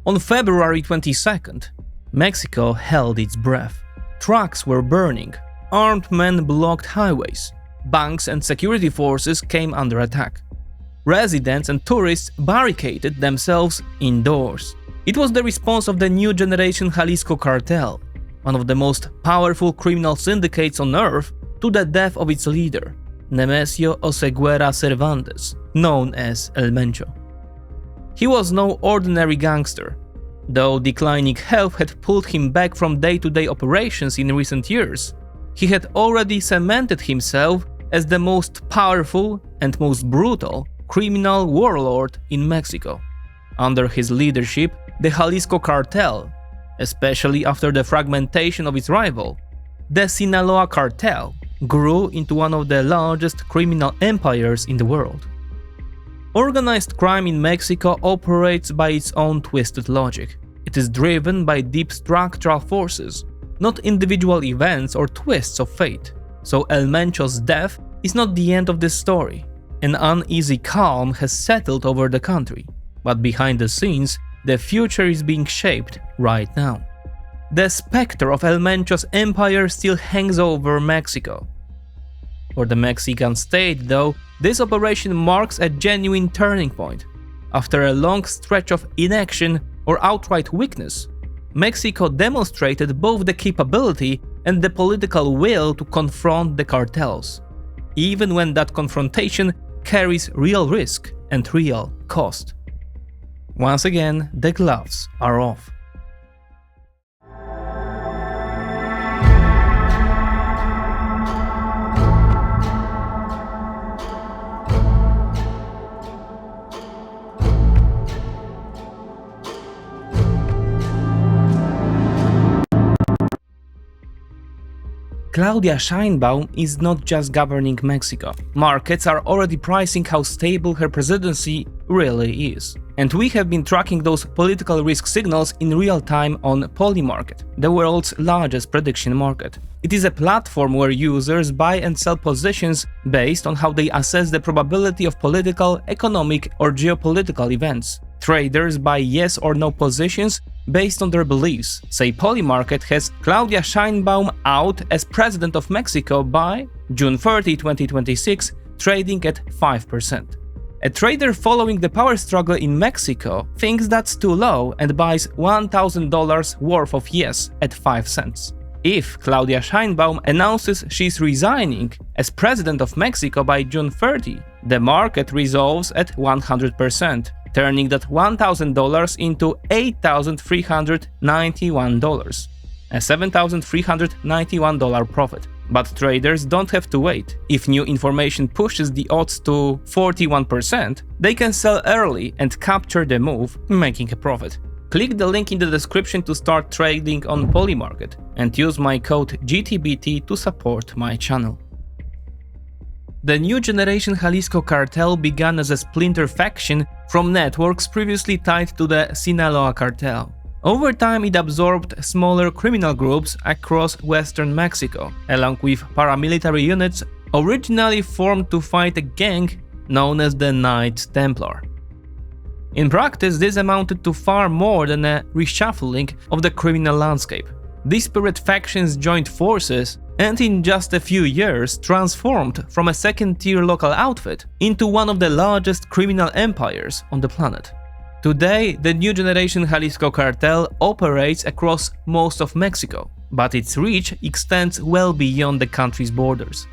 On February 22nd, Mexico held its breath. Trucks were burning, armed men blocked highways, banks and security forces came under attack. Residents and tourists barricaded themselves indoors. It was the response of the new generation Jalisco Cartel, one of the most powerful criminal syndicates on earth, to the death of its leader, Nemesio Oseguera Cervantes, known as El Mencho. He was no ordinary gangster. Though declining health had pulled him back from day-to-day operations in recent years, he had already cemented himself as the most powerful and most brutal criminal warlord in Mexico. Under his leadership, the Jalisco Cartel, especially after the fragmentation of its rival, the Sinaloa Cartel, grew into one of the largest criminal empires in the world. Organized crime in Mexico operates by its own twisted logic. It is driven by deep structural forces, not individual events or twists of fate. So El Mencho's death is not the end of this story. An uneasy calm has settled over the country, but behind the scenes, the future is being shaped right now. The specter of El Mencho's empire still hangs over Mexico. For the Mexican state, though, this operation marks a genuine turning point. After a long stretch of inaction or outright weakness, Mexico demonstrated both the capability and the political will to confront the cartels, even when that confrontation carries real risk and real cost. Once again, the gloves are off. Claudia Sheinbaum is not just governing Mexico. Markets are already pricing how stable her presidency really is. And we have been tracking those political risk signals in real time on Polymarket, the world's largest prediction market. It is a platform where users buy and sell positions based on how they assess the probability of political, economic, or geopolitical events. Traders buy yes or no positions based on their beliefs. Say Polymarket has Claudia Sheinbaum out as president of Mexico by June 30, 2026, trading at 5%. A trader following the power struggle in Mexico thinks that's too low and buys $1,000 worth of yes at 5 cents. If Claudia Sheinbaum announces she's resigning as president of Mexico by June 30, the market resolves at 100%. Turning that $1,000 into $8,391, a $7,391 profit. But traders don't have to wait. If new information pushes the odds to 41%, they can sell early and capture the move, making a profit. Click the link in the description to start trading on Polymarket and use my code GTBT to support my channel. The new generation Jalisco Cartel began as a splinter faction from networks previously tied to the Sinaloa Cartel. Over time, it absorbed smaller criminal groups across western Mexico, along with paramilitary units originally formed to fight a gang known as the Knights Templar. In practice, this amounted to far more than a reshuffling of the criminal landscape. Disparate factions joined forces and in just a few years transformed from a second-tier local outfit into one of the largest criminal empires on the planet. Today, the new generation Jalisco Cartel operates across most of Mexico, but its reach extends well beyond the country's borders.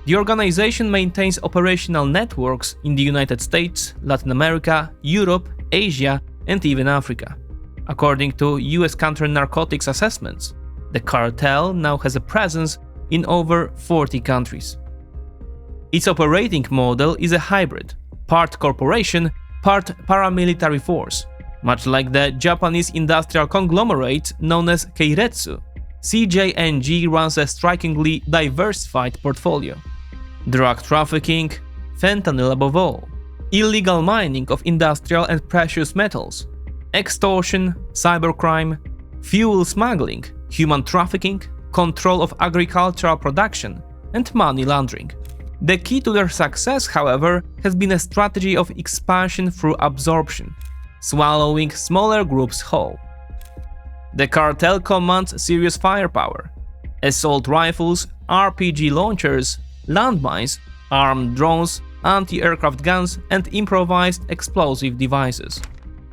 The organization maintains operational networks in the United States, Latin America, Europe, Asia, and even Africa. According to US counter-narcotics assessments, the cartel now has a presence in over 40 countries. Its operating model is a hybrid, part corporation, part paramilitary force. Much like the Japanese industrial conglomerate known as Keiretsu, CJNG runs a strikingly diversified portfolio. Drug trafficking, fentanyl above all, illegal mining of industrial and precious metals, extortion, cybercrime, fuel smuggling, human trafficking, control of agricultural production, and money laundering. The key to their success, however, has been a strategy of expansion through absorption. swallowing smaller groups whole. The cartel commands serious firepower: assault rifles, RPG launchers, landmines, armed drones, anti-aircraft guns, and improvised explosive devices.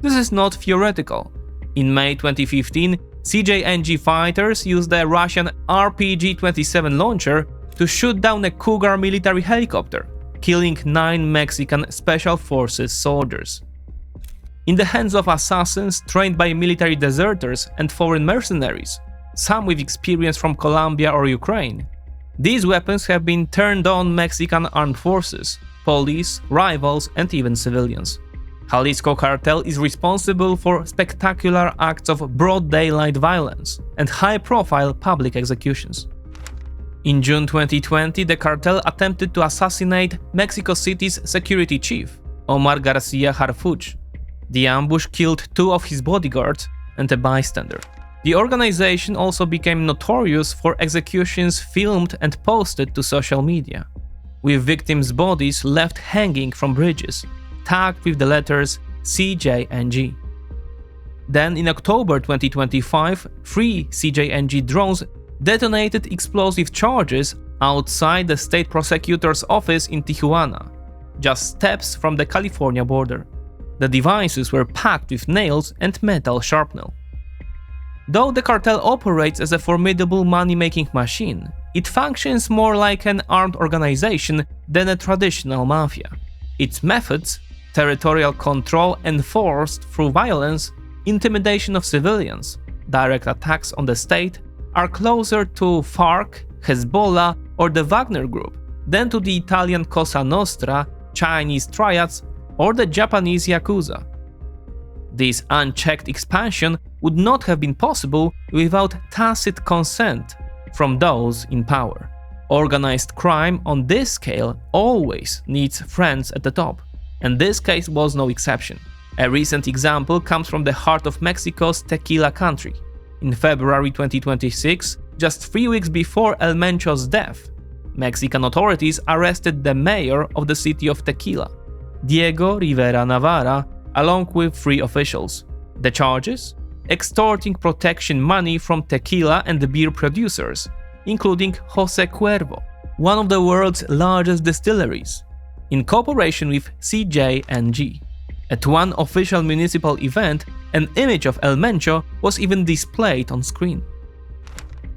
This is not theoretical. In May 2015, CJNG fighters used a Russian RPG-27 launcher to shoot down a Cougar military helicopter, killing 9 Mexican Special Forces soldiers. In the hands of assassins trained by military deserters and foreign mercenaries, some with experience from Colombia or Ukraine, these weapons have been turned on Mexican armed forces, police, rivals, and even civilians. Jalisco Cartel is responsible for spectacular acts of broad daylight violence and high-profile public executions. In June 2020, the cartel attempted to assassinate Mexico City's security chief, Omar Garcia Harfuch. The ambush killed 2 of his bodyguards and a bystander. The organization also became notorious for executions filmed and posted to social media, with victims' bodies left hanging from bridges, tagged with the letters CJNG. Then in October 2025, 3 CJNG drones detonated explosive charges outside the state prosecutor's office in Tijuana, just steps from the California border. The devices were packed with nails and metal shrapnel. Though the cartel operates as a formidable money-making machine, it functions more like an armed organization than a traditional mafia. Its methods, territorial control enforced through violence, intimidation of civilians, direct attacks on the state, are closer to FARC, Hezbollah, or the Wagner Group than to the Italian Cosa Nostra, Chinese triads, or the Japanese Yakuza. This unchecked expansion would not have been possible without tacit consent from those in power. Organized crime on this scale always needs friends at the top, and this case was no exception. A recent example comes from the heart of Mexico's tequila country. In February 2026, just 3 weeks before El Mencho's death, Mexican authorities arrested the mayor of the city of Tequila, Diego Rivera Navarra, along with 3 officials. The charges? Extorting protection money from tequila and the beer producers, including José Cuervo, one of the world's largest distilleries, in cooperation with CJNG. At one official municipal event, an image of El Mencho was even displayed on screen.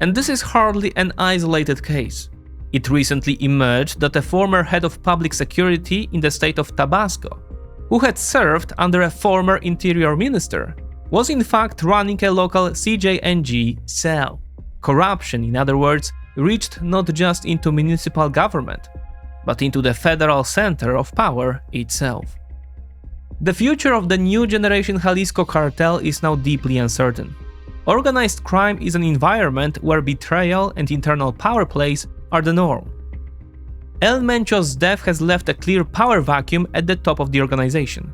And this is hardly an isolated case. It recently emerged that a former head of public security in the state of Tabasco, who had served under a former interior minister, was in fact running a local CJNG cell. Corruption, in other words, reached not just into municipal government, but into the federal center of power itself. The future of the new generation Jalisco cartel is now deeply uncertain. Organized crime is an environment where betrayal and internal power plays are the norm. El Mencho's death has left a clear power vacuum at the top of the organization.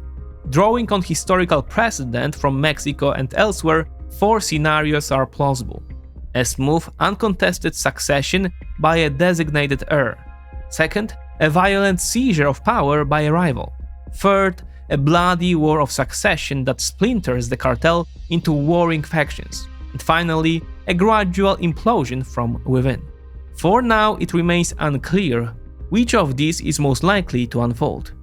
Drawing on historical precedent from Mexico and elsewhere, 4 scenarios are plausible. A smooth, uncontested succession by a designated heir. Second, a violent seizure of power by a rival. Third, a bloody war of succession that splinters the cartel into warring factions. And finally, a gradual implosion from within. For now, it remains unclear which of these is most likely to unfold.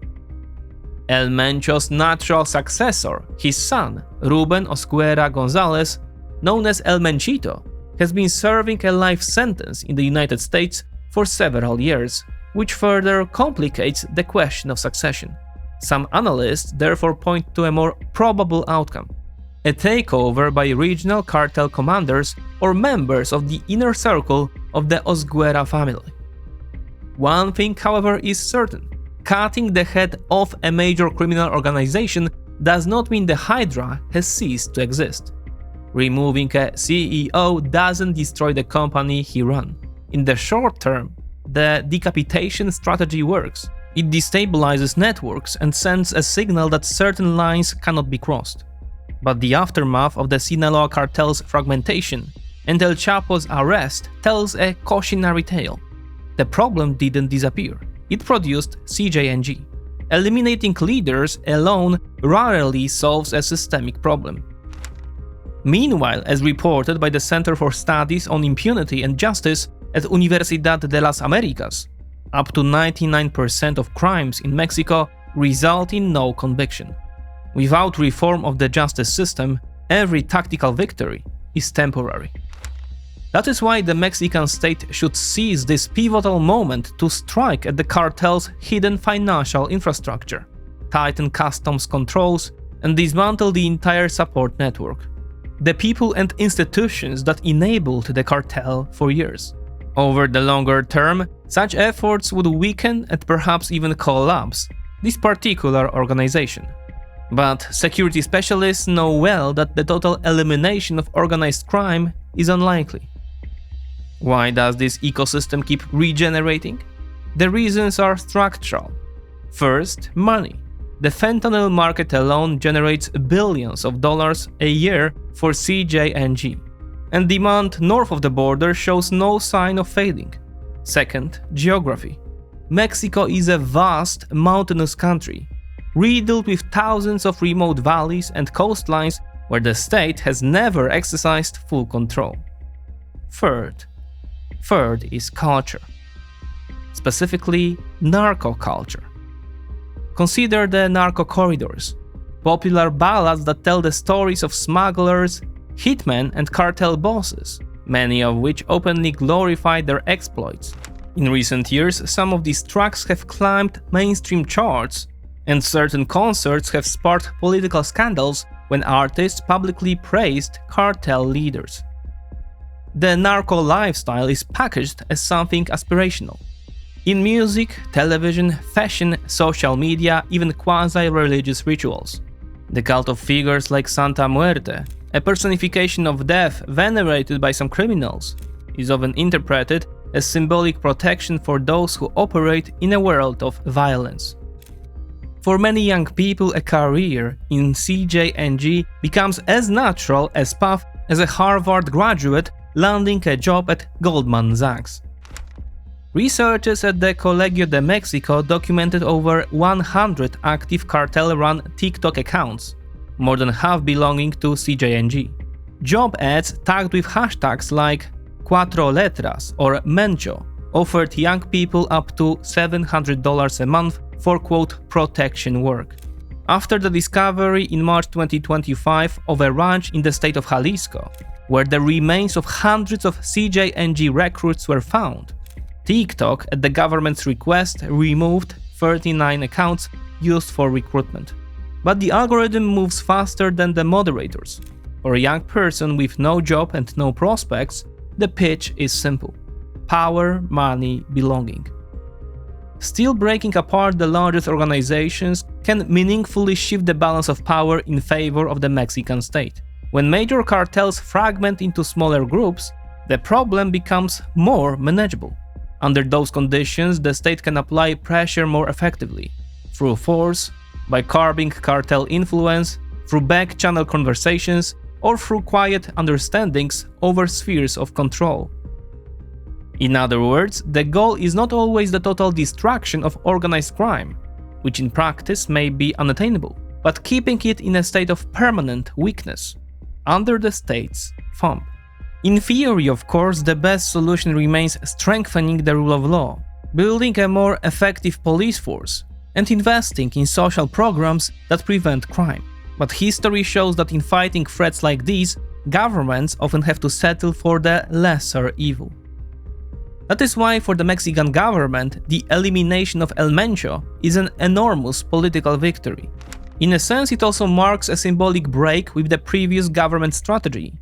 El Mencho's natural successor, his son, Ruben Oscuera Gonzalez, known as El Menchito, has been serving a life sentence in the United States for several years, which further complicates the question of succession. Some analysts therefore point to a more probable outcome: a takeover by regional cartel commanders or members of the inner circle of the Oscuera family. One thing, however, is certain: cutting the head off a major criminal organization does not mean the Hydra has ceased to exist. Removing a CEO doesn't destroy the company he ran. In the short term, the decapitation strategy works. It destabilizes networks and sends a signal that certain lines cannot be crossed. But the aftermath of the Sinaloa cartel's fragmentation and El Chapo's arrest tells a cautionary tale. The problem didn't disappear. It produced CJNG, Eliminating leaders alone rarely solves a systemic problem. Meanwhile, as reported by the Center for Studies on Impunity and Justice at Universidad de las Americas, up to 99% of crimes in Mexico result in no conviction. Without reform of the justice system, every tactical victory is temporary. That is why the Mexican state should seize this pivotal moment to strike at the cartel's hidden financial infrastructure, tighten customs controls, and dismantle the entire support network. The people and institutions that enabled the cartel for years. Over the longer term, such efforts would weaken and perhaps even collapse this particular organization. But security specialists know well that the total elimination of organized crime is unlikely. Why does this ecosystem keep regenerating? The reasons are structural. First, money. The fentanyl market alone generates billions of dollars a year for CJNG, and demand north of the border shows no sign of fading. Second, geography. Mexico is a vast, mountainous country, riddled with thousands of remote valleys and coastlines where the state has never exercised full control. Third is culture. Specifically, narco-culture. Consider the narco-corridors, popular ballads that tell the stories of smugglers, hitmen and cartel bosses, many of which openly glorify their exploits. In recent years, some of these tracks have climbed mainstream charts, and certain concerts have sparked political scandals when artists publicly praised cartel leaders. The narco lifestyle is packaged as something aspirational. In music, television, fashion, social media, even quasi-religious rituals. The cult of figures like Santa Muerte, a personification of death venerated by some criminals, is often interpreted as symbolic protection for those who operate in a world of violence. For many young people, a career in CJNG becomes as natural as path as a Harvard graduate landing a job at Goldman Sachs. Researchers at the Colegio de Mexico documented over 100 active cartel-run TikTok accounts, more than half belonging to CJNG. Job ads tagged with hashtags like Cuatro Letras or Mencho offered young people up to $700 a month for quote protection work. After the discovery in March 2025 of a ranch in the state of Jalisco, where the remains of hundreds of CJNG recruits were found, TikTok, at the government's request, removed 39 accounts used for recruitment. But the algorithm moves faster than the moderators. For a young person with no job and no prospects, the pitch is simple: power, money, belonging. Still, breaking apart the largest organizations can meaningfully shift the balance of power in favor of the Mexican state. When major cartels fragment into smaller groups, the problem becomes more manageable. Under those conditions, the state can apply pressure more effectively, through force, by curbing cartel influence, through back-channel conversations, or through quiet understandings over spheres of control. In other words, the goal is not always the total destruction of organized crime, which in practice may be unattainable, but keeping it in a state of permanent weakness, under the state's thumb. In theory, of course, the best solution remains strengthening the rule of law, building a more effective police force, and investing in social programs that prevent crime. But history shows that in fighting threats like these, governments often have to settle for the lesser evil. That is why for the Mexican government, the elimination of El Mencho is an enormous political victory. In a sense, it also marks a symbolic break with the previous government strategy,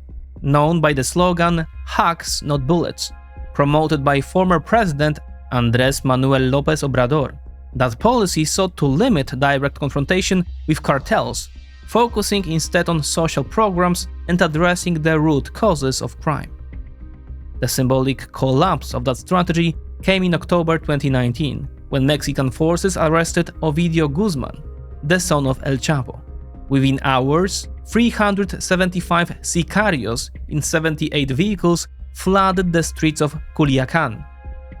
known by the slogan "Hacks, not bullets," promoted by former President Andrés Manuel López Obrador. That policy sought to limit direct confrontation with cartels, focusing instead on social programs and addressing the root causes of crime. The symbolic collapse of that strategy came in October 2019, when Mexican forces arrested Ovidio Guzman, the son of El Chapo. Within hours, 375 sicarios in 78 vehicles flooded the streets of Culiacán,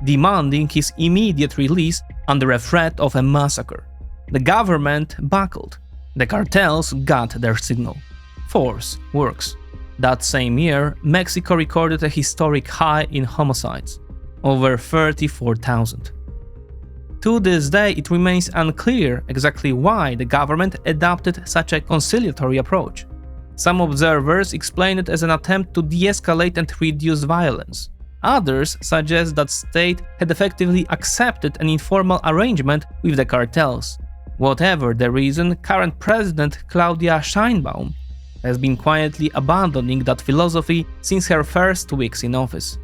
demanding his immediate release under a threat of a massacre. The government buckled. The cartels got their signal. Force works. That same year, Mexico recorded a historic high in homicides, over 34,000. To this day, it remains unclear exactly why the government adopted such a conciliatory approach. Some observers explain it as an attempt to de-escalate and reduce violence. Others suggest that state had effectively accepted an informal arrangement with the cartels. Whatever the reason, current president Claudia Sheinbaum has been quietly abandoning that philosophy since her first weeks in office.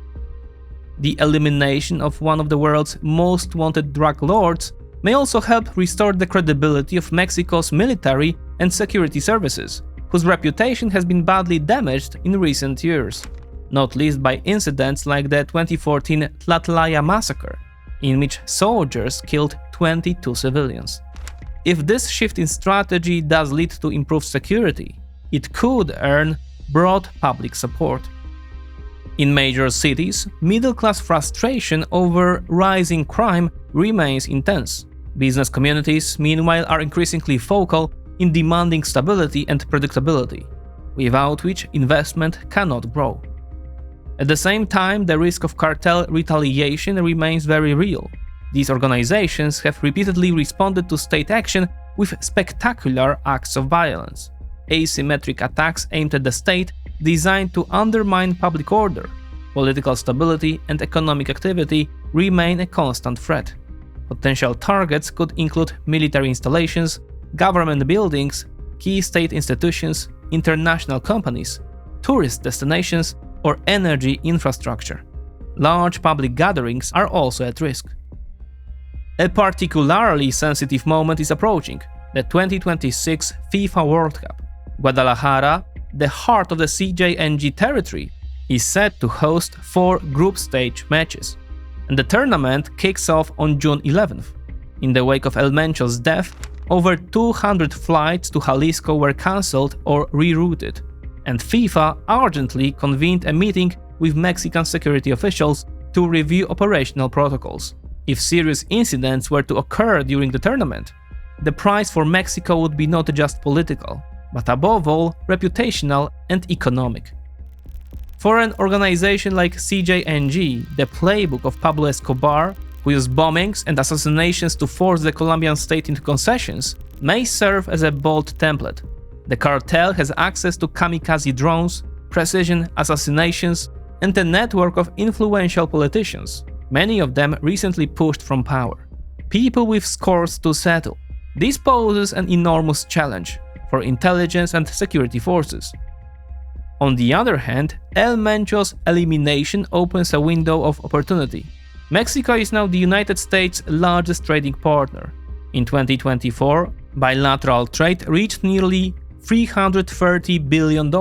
The elimination of one of the world's most wanted drug lords may also help restore the credibility of Mexico's military and security services, whose reputation has been badly damaged in recent years, not least by incidents like the 2014 Tlatlaya massacre, in which soldiers killed 22 civilians. If this shift in strategy does lead to improved security, it could earn broad public support. In major cities, middle-class frustration over rising crime remains intense. Business communities, meanwhile, are increasingly vocal in demanding stability and predictability, without which investment cannot grow. At the same time, the risk of cartel retaliation remains very real. These organizations have repeatedly responded to state action with spectacular acts of violence. Asymmetric attacks aimed at the state, designed to undermine public order, political stability, and economic activity remain a constant threat. Potential targets could include military installations, government buildings, key state institutions, international companies, tourist destinations, or energy infrastructure. Large public gatherings are also at risk. A particularly sensitive moment is approaching: the 2026 FIFA World Cup. Guadalajara, the heart of the CJNG territory, is set to host 4 group stage matches, and the tournament kicks off on June 11th. In the wake of El Mencho's death, over 200 flights to Jalisco were cancelled or rerouted, and FIFA urgently convened a meeting with Mexican security officials to review operational protocols. If serious incidents were to occur during the tournament, the price for Mexico would be not just political, but above all, reputational and economic. For an organization like CJNG, the playbook of Pablo Escobar, who used bombings and assassinations to force the Colombian state into concessions, may serve as a bold template. The cartel has access to kamikaze drones, precision assassinations, and a network of influential politicians, many of them recently pushed from power. People with scores to settle. This poses an enormous challenge for intelligence and security forces. On the other hand, El Mencho's elimination opens a window of opportunity. Mexico is now the United States' largest trading partner. In 2024, bilateral trade reached nearly $330 billion,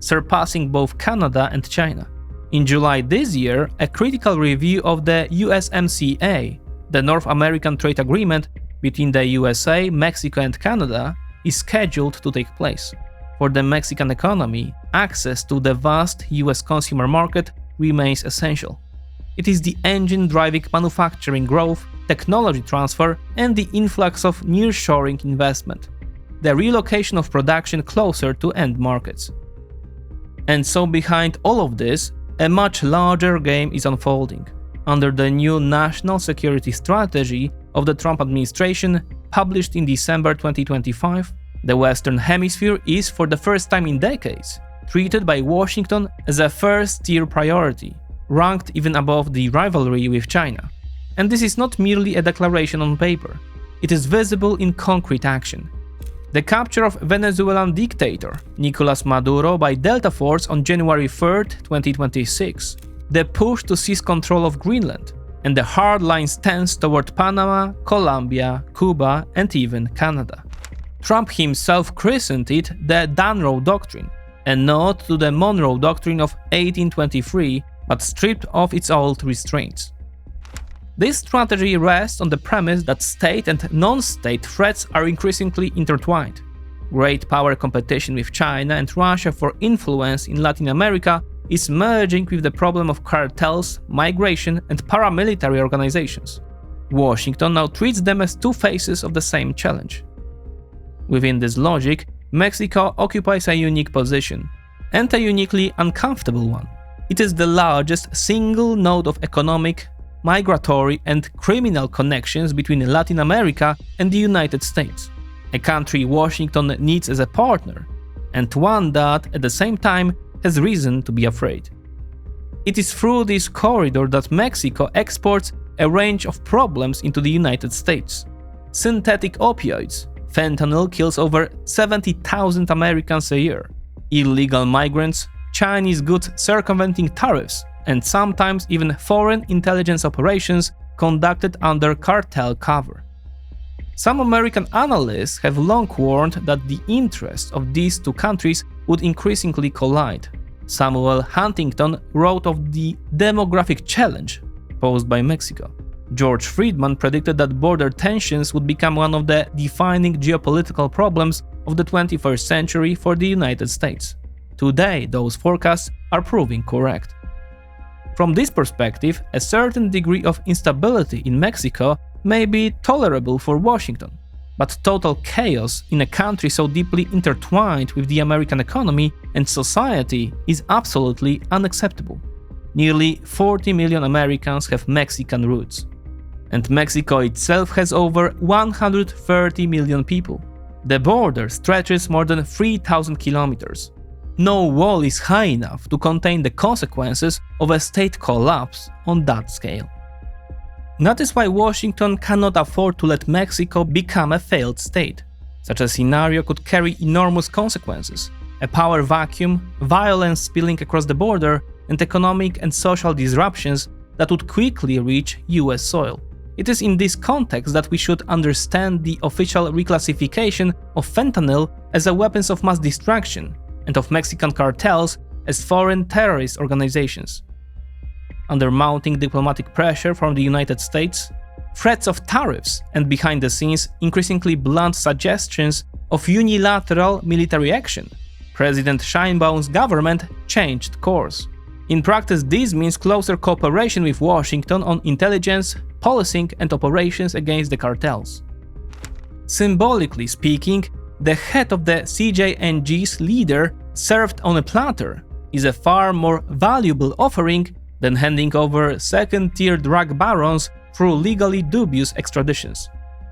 surpassing both Canada and China. In July this year, a critical review of the USMCA, the North American Trade Agreement between the USA, Mexico, and Canada, is scheduled to take place. For the Mexican economy, access to the vast US consumer market remains essential. It is the engine driving manufacturing growth, technology transfer, and the influx of nearshoring investment, the relocation of production closer to end markets. And so behind all of this, a much larger game is unfolding. Under the new national security strategy of the Trump administration, published in December 2025, the Western Hemisphere is, for the first time in decades, treated by Washington as a first-tier priority, ranked even above the rivalry with China. And this is not merely a declaration on paper, it is visible in concrete action. The capture of Venezuelan dictator Nicolas Maduro by Delta Force on January 3, 2026, the push to seize control of Greenland, and the hardline stance toward Panama, Colombia, Cuba, and even Canada. Trump himself christened it the Don-roe Doctrine, a nod to the Monroe Doctrine of 1823, but stripped of its old restraints. This strategy rests on the premise that state and non-state threats are increasingly intertwined. Great power competition with China and Russia for influence in Latin America is merging with the problem of cartels, migration, and paramilitary organizations. Washington now treats them as two faces of the same challenge. Within this logic, Mexico occupies a unique position, and a uniquely uncomfortable one. It is the largest single node of economic, migratory, and criminal connections between Latin America and the United States, a country Washington needs as a partner, and one that, at the same time, has reason to be afraid. It is through this corridor that Mexico exports a range of problems into the United States. Synthetic opioids, fentanyl kills over 70,000 Americans a year, illegal migrants, Chinese goods circumventing tariffs, and sometimes even foreign intelligence operations conducted under cartel cover. Some American analysts have long warned that the interests of these two countries would increasingly collide. Samuel Huntington wrote of the demographic challenge posed by Mexico. George Friedman predicted that border tensions would become one of the defining geopolitical problems of the 21st century for the United States. Today, those forecasts are proving correct. From this perspective, a certain degree of instability in Mexico may be tolerable for Washington, but total chaos in a country so deeply intertwined with the American economy and society is absolutely unacceptable. Nearly 40 million Americans have Mexican roots, and Mexico itself has over 130 million people. The border stretches more than 3,000 kilometers. No wall is high enough to contain the consequences of a state collapse on that scale. That is why Washington cannot afford to let Mexico become a failed state. Such a scenario could carry enormous consequences: a power vacuum, violence spilling across the border, and economic and social disruptions that would quickly reach US soil. It is in this context that we should understand the official reclassification of fentanyl as a weapons of mass destruction and of Mexican cartels as foreign terrorist organizations. Under mounting diplomatic pressure from the United States, threats of tariffs, and behind-the-scenes increasingly blunt suggestions of unilateral military action, President Sheinbaum's government changed course. In practice, this means closer cooperation with Washington on intelligence, policing, and operations against the cartels. Symbolically speaking, the head of the CJNG's leader served on a platter is a far more valuable offering than handing over second-tier drug barons through legally dubious extraditions.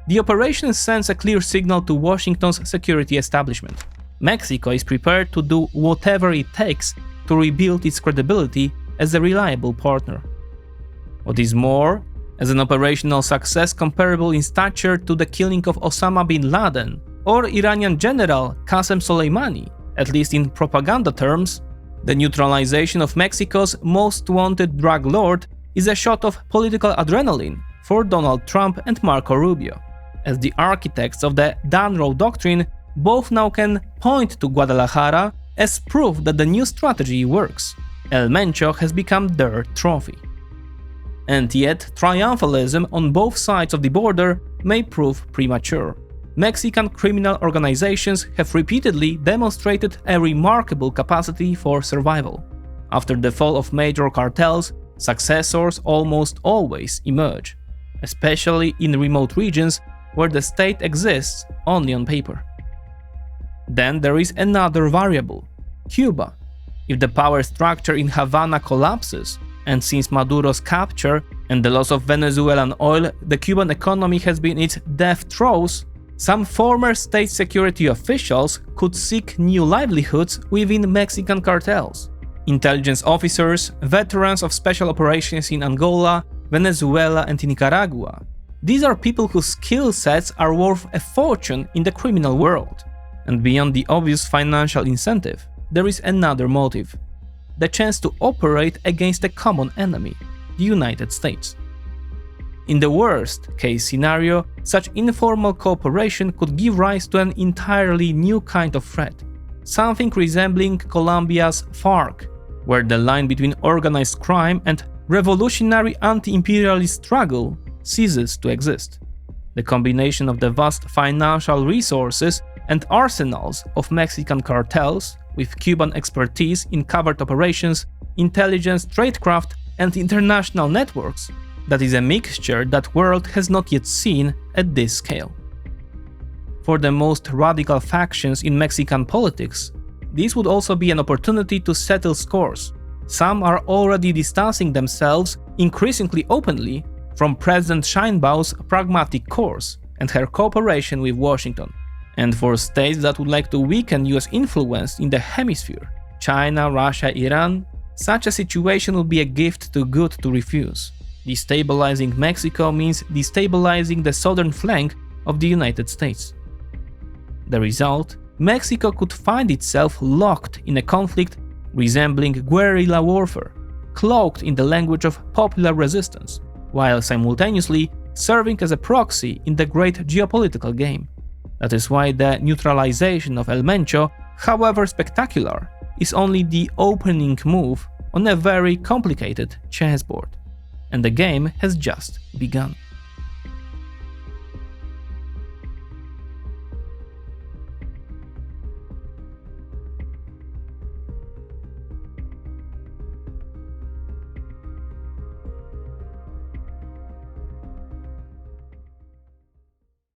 The operation sends a clear signal to Washington's security establishment. Mexico is prepared to do whatever it takes to rebuild its credibility as a reliable partner. What is more, as an operational success comparable in stature to the killing of Osama bin Laden or Iranian general Qasem Soleimani, at least in propaganda terms, the neutralization of Mexico's most wanted drug lord is a shot of political adrenaline for Donald Trump and Marco Rubio. As the architects of the Don-roe Doctrine, both now can point to Guadalajara as proof that the new strategy works. El Mencho has become their trophy. And yet, triumphalism on both sides of the border may prove premature. Mexican criminal organizations have repeatedly demonstrated a remarkable capacity for survival. After the fall of major cartels, successors almost always emerge, especially in remote regions where the state exists only on paper. Then there is another variable: Cuba. If the power structure in Havana collapses, and since Maduro's capture and the loss of Venezuelan oil, the Cuban economy has been in its death throes, some former state security officials could seek new livelihoods within Mexican cartels. Intelligence officers, veterans of special operations in Angola, Venezuela, and Nicaragua. These are people whose skill sets are worth a fortune in the criminal world. And beyond the obvious financial incentive, there is another motive: the chance to operate against a common enemy, the United States. In the worst-case scenario, such informal cooperation could give rise to an entirely new kind of threat, something resembling Colombia's FARC, where the line between organized crime and revolutionary anti-imperialist struggle ceases to exist. The combination of the vast financial resources and arsenals of Mexican cartels with Cuban expertise in covert operations, intelligence, tradecraft, and international networks that is a mixture that world has not yet seen at this scale. For the most radical factions in Mexican politics, this would also be an opportunity to settle scores. Some are already distancing themselves increasingly openly from President Sheinbaum's pragmatic course and her cooperation with Washington. And for states that would like to weaken US influence in the hemisphere, China, Russia, Iran, such a situation would be a gift too good to refuse. Destabilizing Mexico means destabilizing the southern flank of the United States. The result? Mexico could find itself locked in a conflict resembling guerrilla warfare, cloaked in the language of popular resistance, while simultaneously serving as a proxy in the great geopolitical game. That is why the neutralization of El Mencho, however spectacular, is only the opening move on a very complicated chessboard. And the game has just begun.